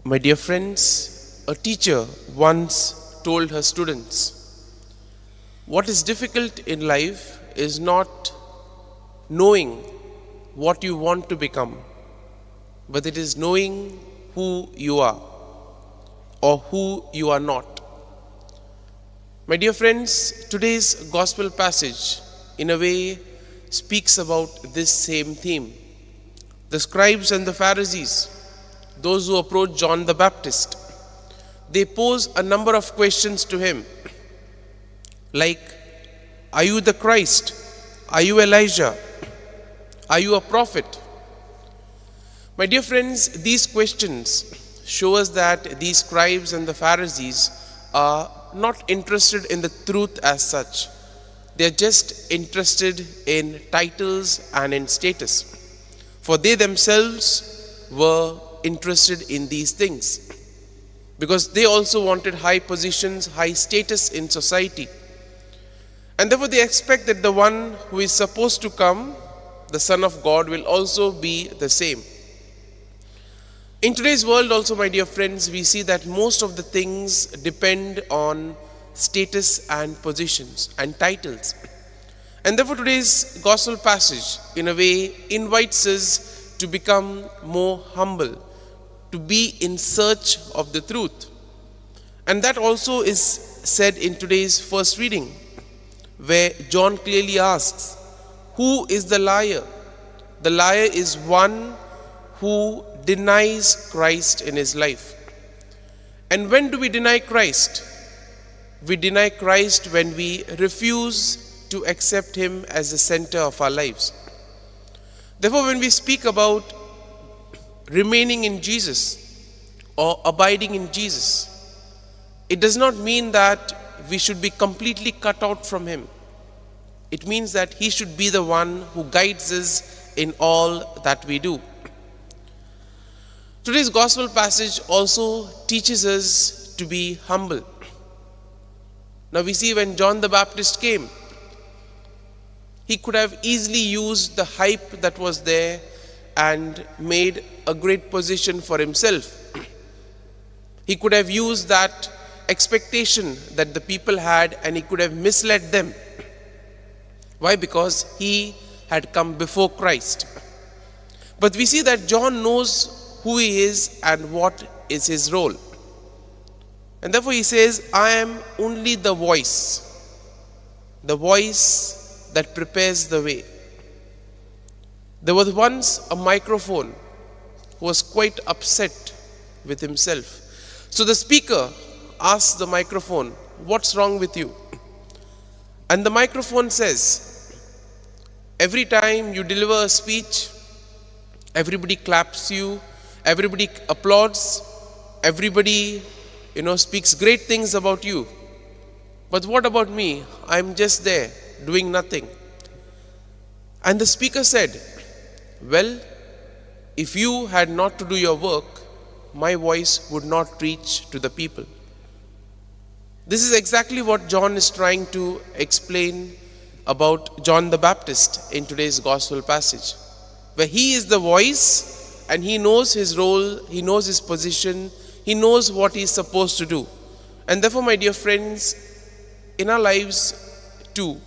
My dear friends, a teacher once told her students, what is difficult in life is not knowing what you want to become, but it is knowing who you are or who you are not. My dear friends, today's gospel passage in a way speaks about this same theme. The scribes and the Pharisees, those who approach John the Baptist, they pose a number of questions to him, like, are you the Christ? Are you Elijah? Are you a prophet? My dear friends, these questions show us that these scribes and the Pharisees are not interested in the truth as such. They are just interested in titles and in status, for they themselves were interested in these things because they also wanted high positions, high status in society, and therefore they expect that the one who is supposed to come, the Son of God, will also be the same. In today's world also, my dear friends, we see that most of the things depend on status and positions and titles, and therefore today's gospel passage in a way invites us to become more humble, to be in search of the truth. And that also is said in today's first reading, where John clearly asks, who is the liar? The liar is one who denies Christ in his life. And when do we deny Christ? We deny Christ when we refuse to accept him as the center of our lives. Therefore, when we speak about remaining in Jesus or abiding in Jesus, it does not mean that we should be completely cut out from him. It means that he should be the one who guides us in all that we do. Today's gospel passage also teaches us to be humble. Now we see when John the Baptist came, he could have easily used the hype that was there and made a great position for himself. He could have used that expectation that the people had and he could have misled them. Why? Because he had come before Christ. But we see that John knows who he is and what is his role. And therefore he says, I am only the voice that prepares the way. There was once a microphone who was quite upset with himself. So the speaker asked the microphone, what's wrong with you? And the microphone says, every time you deliver a speech, everybody claps you, everybody applauds, everybody, speaks great things about you. But what about me? I'm just there doing nothing. And the speaker said, well, if you had not to do your work, my voice would not reach to the people. This is exactly what John is trying to explain about John the Baptist in today's gospel passage, where he is the voice and he knows his role, he knows his position, he knows what he is supposed to do. And therefore, my dear friends, in our lives too,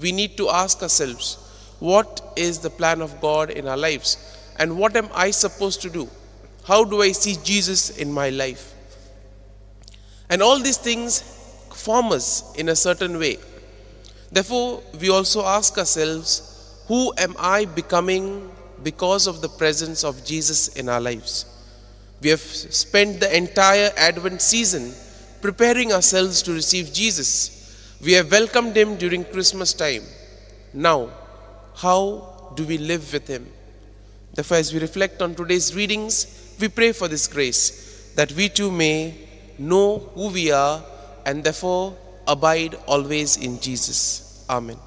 we need to ask ourselves, what is the plan of God in our lives? And what am I supposed to do? How do I see Jesus in my life? And all these things form us in a certain way. Therefore, we also ask ourselves, who am I becoming because of the presence of Jesus in our lives? We have spent the entire Advent season preparing ourselves to receive Jesus. We have welcomed him during Christmas time. Now, how do we live with him? Therefore, as we reflect on today's readings, we pray for this grace, that we too may know who we are and therefore abide always in Jesus. Amen.